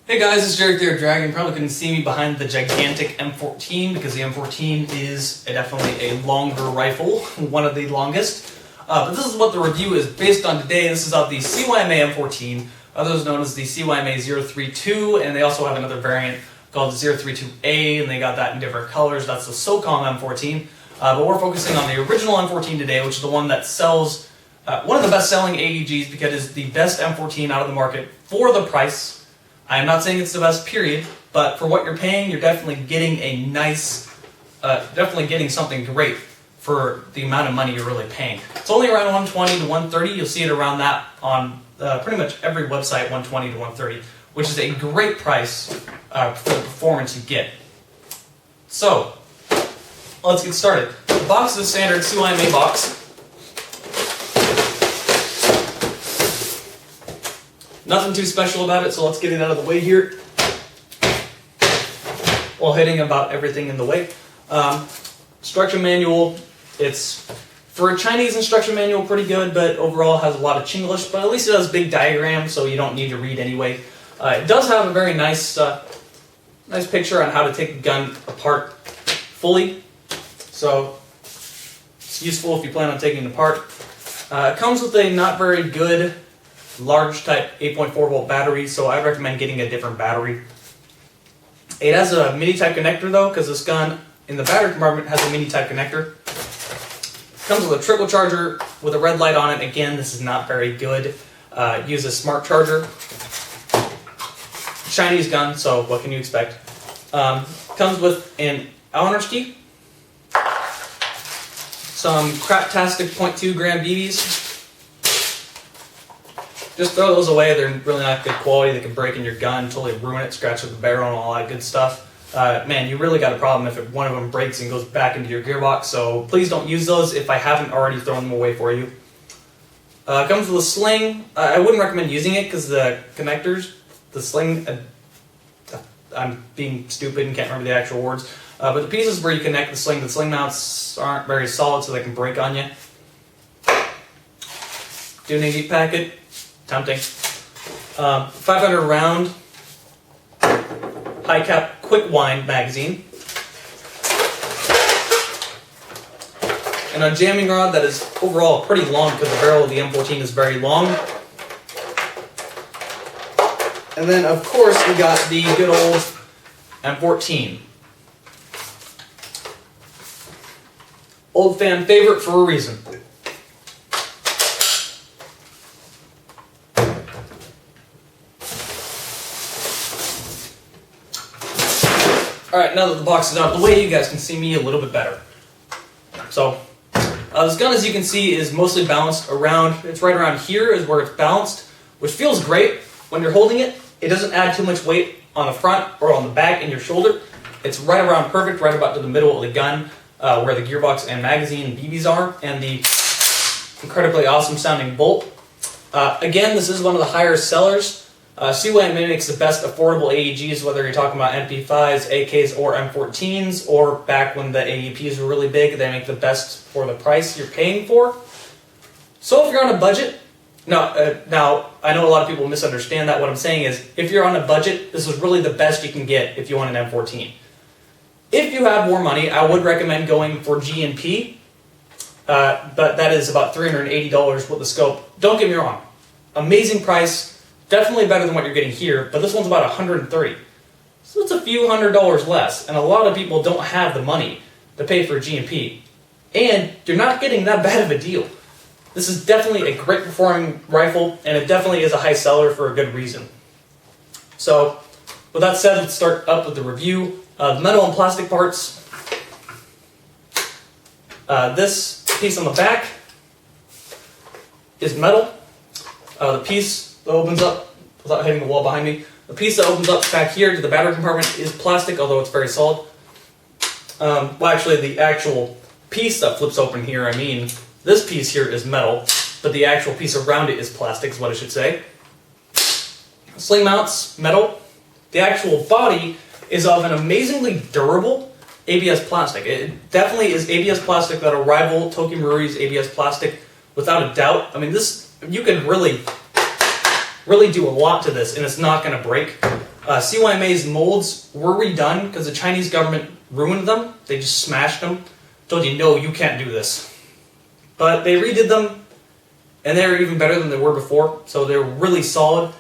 Hey guys, it's Jarek there, Dragon. You probably couldn't see me behind the gigantic M14 because the M14 is definitely a longer rifle, one of the longest. But this is what the review is based on today. This is of the CYMA M14, others known as the CYMA 032, and they also have another variant called the 032A, and they got that in different colors. That's the SOCOM M14. But we're focusing on the original M14 today, which is the one that sells one of the best-selling AEGs because it's the best M14 out of the market for the price. I'm not saying it's the best, period, but for what you're paying, you're definitely getting a nice, definitely getting something great for the amount of money you're really paying. It's only around 120 to 130. You'll see it around that on pretty much every website, 120 to 130, which is a great price for the performance you get. So, let's get started. The box is a standard CYMA box. Nothing too special about it, so let's get it out of the way here while hitting about everything in the way. Instruction manual, it's, for a Chinese instruction manual, pretty good, but overall has a lot of Chinglish, but at least it has big diagrams, so you don't need to read anyway. It does have a very nice picture on how to take the gun apart fully, so it's useful if you plan on taking it apart. It comes with a not very good large type 8.4 volt battery, so I recommend getting a different battery. It has a mini type connector though, because this gun in the battery compartment has a mini type connector. Comes with a trickle charger with a red light on it. Again, this is not very good. Use a smart charger. Chinese gun, so what can you expect? Comes with an Allen wrench key, some craptastic 0.2 gram BBs. Just throw those away, they're really not good quality, they can break in your gun, totally ruin it, scratch with the barrel and all that good stuff. Man, you really got a problem if one of them breaks and goes back into your gearbox, so please don't use those if I haven't already thrown them away for you. Comes with a sling. I wouldn't recommend using it because the connectors, the sling, I'm being stupid and can't remember the actual words, but the pieces where you connect the sling mounts aren't very solid, so they can break on you. Do an 8 packet. Tempting. 500 round high cap quick wind magazine, and a jamming rod that is overall pretty long because the barrel of the M14 is very long. And then of course we got the good old M14. Old fan favorite for a reason. Alright, now that the box is out of the way, you guys can see me a little bit better. So, this gun, as you can see, is mostly balanced around, it's right around here is where it's balanced, which feels great when you're holding it. It doesn't add too much weight on the front or on the back and your shoulder. It's right around perfect, right about to the middle of the gun, where the gearbox and magazine and BBs are, and the incredibly awesome sounding bolt. Again, this is one of the higher sellers. CYMA makes the best affordable AEGs, whether you're talking about MP5s, AKs, or M14s, or back when the AEPs were really big, they make the best for the price you're paying for. So if you're on a budget, now I know a lot of people misunderstand that. What I'm saying is, if you're on a budget, this is really the best you can get if you want an M14. If you have more money, I would recommend going for G&P, but that is about $380 with the scope. Don't get me wrong, amazing price. Definitely better than what you're getting here, but this one's about $130. So it's a few $100 less, and a lot of people don't have the money to pay for a G&P. And you're not getting that bad of a deal. This is definitely a great performing rifle, and it definitely is a high seller for a good reason. So, with that said, let's start up with the review. The metal and plastic parts. This piece on the back is metal. The piece that opens up, without hitting the wall behind me, the piece that opens up back here to the battery compartment is plastic, although it's very solid. Well, actually, the actual piece that flips open here, I mean, this piece here is metal, but the actual piece around it is plastic, is what I should say. Sling mounts, metal. The actual body is of an amazingly durable ABS plastic. It definitely is ABS plastic that'll rival Toki Maruri's ABS plastic without a doubt. I mean, this, you could really do a lot to this and it's not going to break. CYMA's molds were redone because the Chinese government ruined them. They just smashed them. Told you, no, you can't do this. But they redid them, and they're even better than they were before. So they're really solid,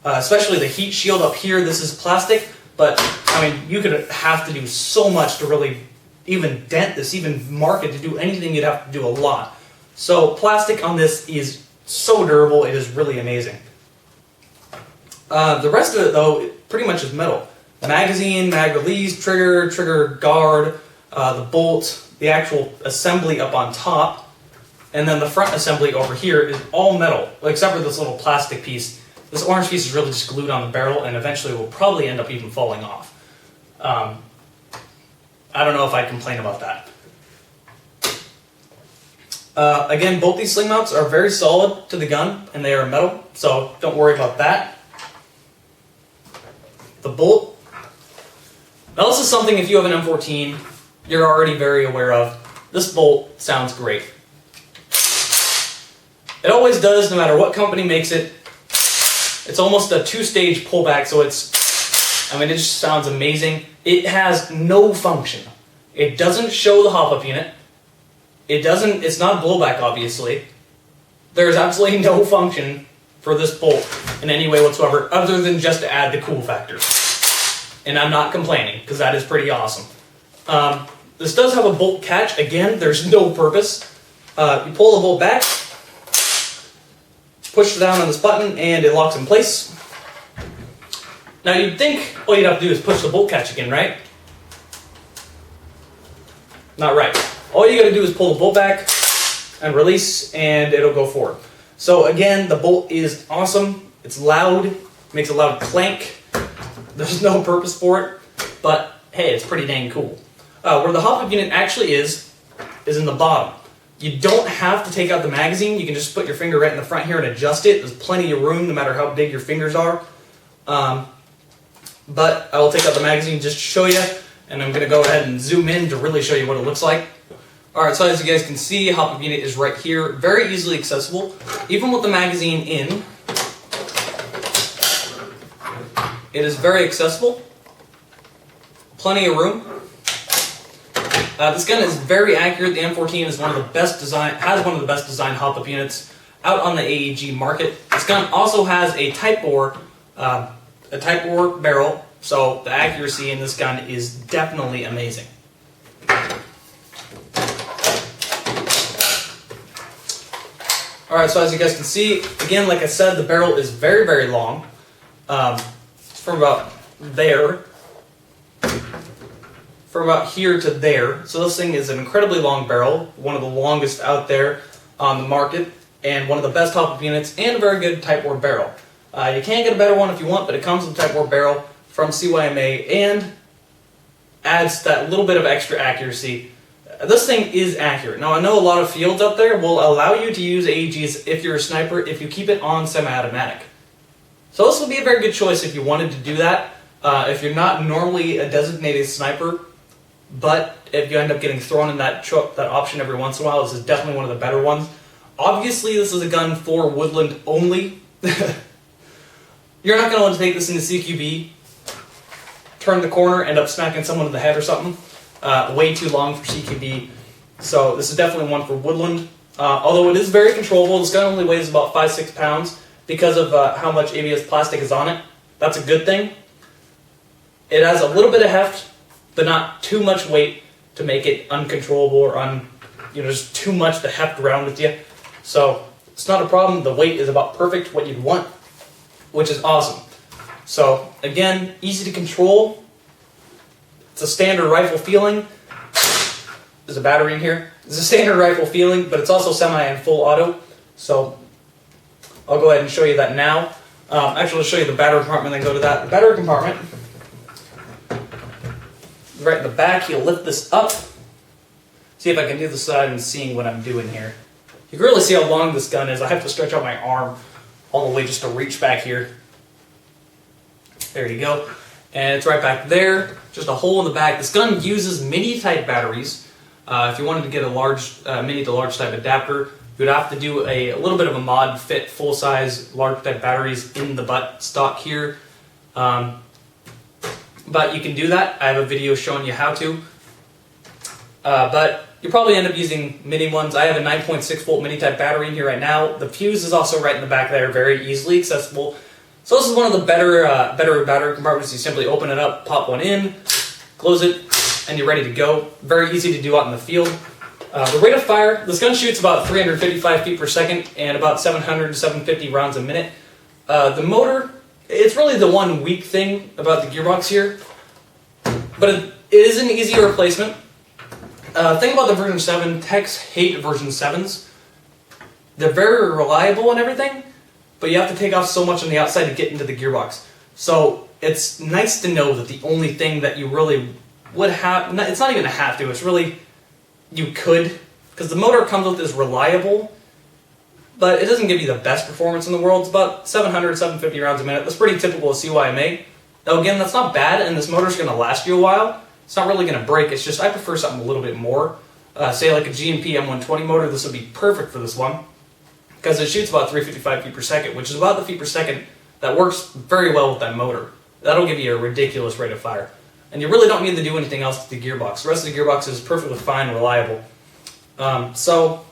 especially the heat shield up here. This is plastic, but I mean, you could have to do so much to really even dent this, even mark it. To do anything, you'd have to do a lot. So plastic on this is so durable, it is really amazing. The rest of it, though, pretty much is metal. Magazine, mag release, trigger guard, the bolt, the actual assembly up on top, and then the front assembly over here is all metal, except for this little plastic piece. This orange piece is really just glued on the barrel, and eventually will probably end up even falling off. I don't know if I'd complain about that. Again, both these sling mounts are very solid to the gun, and they are metal, so don't worry about that. The bolt. Now this is something, if you have an M14, you're already very aware of. This bolt sounds great. It always does, no matter what company makes it. It's almost a two-stage pullback, so it's, I mean, it just sounds amazing. It has no function. It doesn't show the hop-up unit. It's not blowback, obviously. There's absolutely no function for this bolt in any way whatsoever, other than just to add the cool factor. And I'm not complaining, because that is pretty awesome. This does have a bolt catch. Again, there's no purpose. You pull the bolt back, push down on this button, and it locks in place. Now you'd think all you'd have to do is push the bolt catch again, right? Not right. All you gotta do is pull the bolt back and release, and it'll go forward. So again, the bolt is awesome. It's loud, makes a loud clank. There's no purpose for it, but hey, it's pretty dang cool. Where the hop-up unit actually is in the bottom. You don't have to take out the magazine. You can just put your finger right in the front here and adjust it. There's plenty of room, no matter how big your fingers are. But I will take out the magazine just to show you, and I'm going to go ahead and zoom in to really show you what it looks like. Alright, so as you guys can see, hop-up unit is right here, very easily accessible. Even with the magazine in, it is very accessible. Plenty of room. This gun is very accurate. The M14 is one of the best design, has one of the best designed hop-up units out on the AEG market. This gun also has a Type bore barrel, so the accuracy in this gun is definitely amazing. Alright, so as you guys can see, again, like I said, the barrel is very, very long. It's from about there, from about here to there. So this thing is an incredibly long barrel, one of the longest out there on the market, and one of the best hop-up units, and a very good Type bore barrel. You can get a better one if you want, but it comes with a Type bore barrel from CYMA and adds that little bit of extra accuracy. This thing is accurate. Now, I know a lot of fields out there will allow you to use AEGs if you're a sniper, if you keep it on semi-automatic. So this would be a very good choice if you wanted to do that. If you're not normally a designated sniper, but if you end up getting thrown in that option every once in a while, this is definitely one of the better ones. Obviously, this is a gun for woodland only. You're not going to want to take this into CQB, turn the corner, end up smacking someone in the head or something. Way too long for CQB. So this is definitely one for woodland. Although it is very controllable, this gun only weighs about 5-6 pounds because of how much ABS plastic is on it. That's a good thing. It has a little bit of heft, but not too much weight to make it uncontrollable or just too much to heft around with you. So it's not a problem. The weight is about perfect, what you'd want, which is awesome. So again, easy to control. It's a standard rifle feeling. There's a battery in here. It's a standard rifle feeling, but it's also semi and full auto. So I'll go ahead and show you that now. Actually, I'll show you the battery compartment, then go to that. The battery compartment, right in the back, you'll lift this up. See if I can do this without even seeing what I'm doing here. You can really see how long this gun is. I have to stretch out my arm all the way just to reach back here. There you go. And it's right back there, just a hole in the back. This gun uses mini-type batteries. If you wanted to get a large mini to large type adapter, you would have to do a little bit of a mod, fit full-size large type batteries in the butt stock here. but you can do that. I have a video showing you how to. But you'll probably end up using mini ones. I have a 9.6 volt mini type battery in here right now. The fuse is also right in the back there, very easily accessible. So this is one of the better battery compartments. You simply open it up, pop one in, close it, and you're ready to go. Very easy to do out in the field. The rate of fire, this gun shoots about 355 feet per second and about 700 to 750 rounds a minute. The motor, it's really the one weak thing about the gearbox here, but it is an easy replacement. Thing about the version 7, techs hate version 7s. They're very reliable and everything, but you have to take off so much on the outside to get into the gearbox. So it's nice to know that the only thing that you really would have, it's not even a have to, it's really, you could, because the motor comes with is reliable, but it doesn't give you the best performance in the world. It's about 700, 750 rounds a minute. That's pretty typical of CYMA. Now again, that's not bad, and this motor's going to last you a while. It's not really going to break, it's just I prefer something a little bit more. Say like a GMP M14 motor, this would be perfect for this one, because it shoots about 355 feet per second, which is about the feet per second that works very well with that motor. That'll give you a ridiculous rate of fire. And you really don't need to do anything else to the gearbox. The rest of the gearbox is perfectly fine and reliable. So,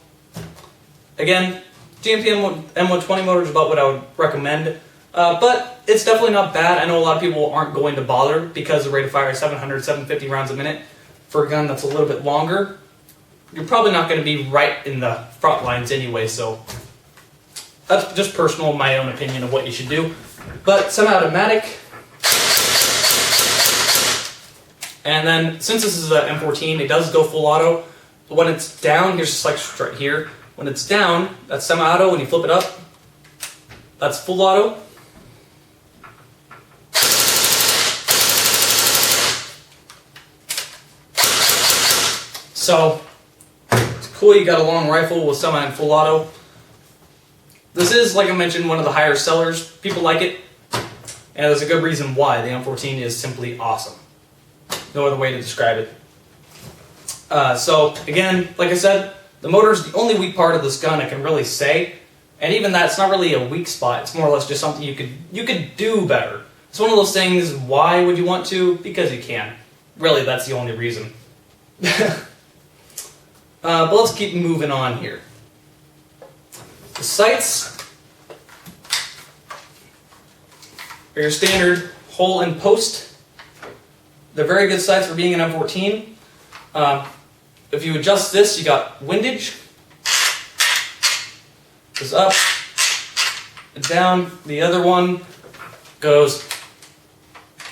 again, GMP M120 motor is about what I would recommend. But it's definitely not bad. I know a lot of people aren't going to bother because the rate of fire is 700, 750 rounds a minute. For a gun that's a little bit longer, you're probably not going to be right in the front lines anyway, so that's just personal, my own opinion of what you should do. But semi-automatic. And then, since this is an M14, it does go full auto. But when it's down, here's a select right here. When it's down, that's semi-auto. When you flip it up, that's full auto. So, it's cool you got a long rifle with semi and full auto. This is, like I mentioned, one of the higher sellers. People like it, and there's a good reason why. The M14 is simply awesome. No other way to describe it. So, again, like I said, the motor is the only weak part of this gun I can really say. And even that's not really a weak spot. It's more or less just something you could do better. It's one of those things, why would you want to? Because you can. Really, that's the only reason. But let's keep moving on here. The sights are your standard hole and post. They're very good sights for being an M14. If you adjust this, you got windage. Goes up and down. The other one goes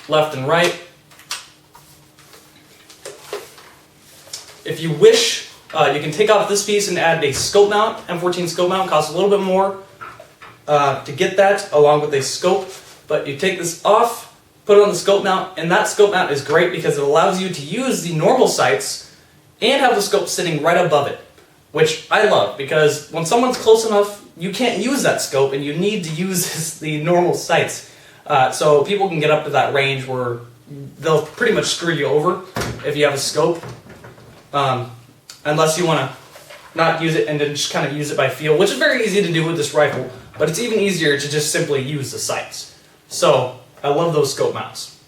left and right. If you wish, you can take off this piece and add a scope mount. M14 scope mount costs a little bit more to get that, along with a scope. But you take this off, put it on the scope mount, and that scope mount is great because it allows you to use the normal sights and have the scope sitting right above it, which I love, because when someone's close enough, you can't use that scope, and you need to use the normal sights. So people can get up to that range where they'll pretty much screw you over if you have a scope. Unless you want to not use it and then just kind of use it by feel, which is very easy to do with this rifle, but it's even easier to just simply use the sights. So, I love those scope mounts.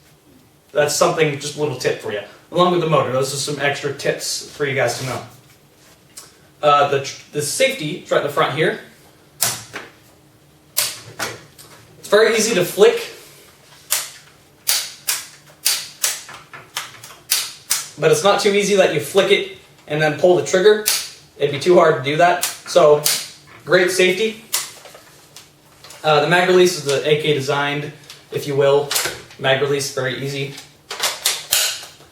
That's something, just a little tip for you. Along with the motor, those are some extra tips for you guys to know. The safety is right in the front here. It's very easy to flick, but it's not too easy that you flick it and then pull the trigger. It'd be too hard to do that. So, great safety. The mag release is the AK designed, if you will. Mag release, very easy.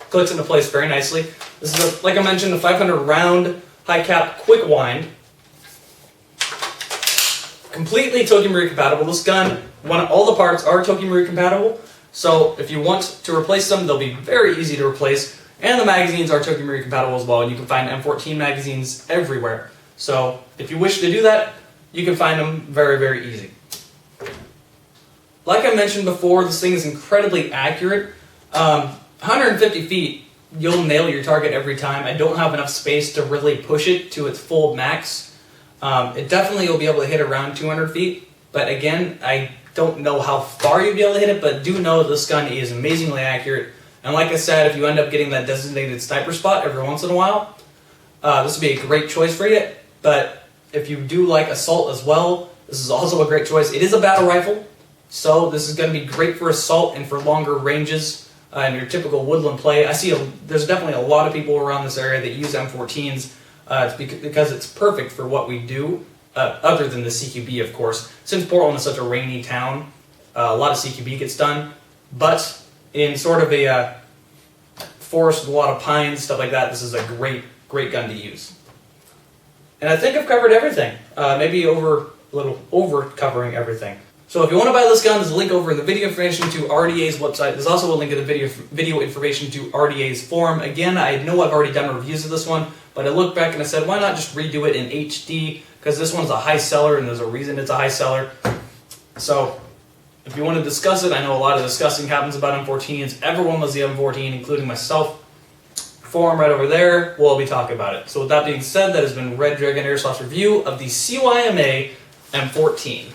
Clicks into place very nicely. This is, like I mentioned, a 500 round high cap quick wind. Completely Toki Maru compatible. This gun, all the parts are Toki Maru compatible. So if you want to replace them, they'll be very easy to replace. And the magazines are Toki Maru compatible as well. And you can find M14 magazines everywhere. So if you wish to do that, you can find them very, very easy. Like I mentioned before, this thing is incredibly accurate. 150 feet, you'll nail your target every time. I don't have enough space to really push it to its full max. It definitely will be able to hit around 200 feet, but again, I don't know how far you'll be able to hit it, but do know this gun is amazingly accurate. And like I said, if you end up getting that designated sniper spot every once in a while, this would be a great choice for you. But if you do like assault as well, this is also a great choice. It is a battle rifle, so this is going to be great for assault and for longer ranges in your typical woodland play. I see there's definitely a lot of people around this area that use M14s because it's perfect for what we do, other than the CQB, of course. Since Portland is such a rainy town, a lot of CQB gets done, but in sort of a forest with a lot of pines, stuff like that, this is a great gun to use. And I think I've covered everything, maybe a little over covering everything. So if you want to buy this gun, there's a link over in the video information to RDA's website. There's also a link in the video information to RDA's forum. Again, I know I've already done reviews of this one, but I looked back and I said, why not just redo it in HD? Because this one's a high seller, and there's a reason it's a high seller. So if you want to discuss it, I know a lot of discussing happens about M14s. Everyone loves the M14, including myself. Forum right over there, we'll be talking about it. So with that being said, that has been Red Dragon Airsoft's review of the CYMA M14.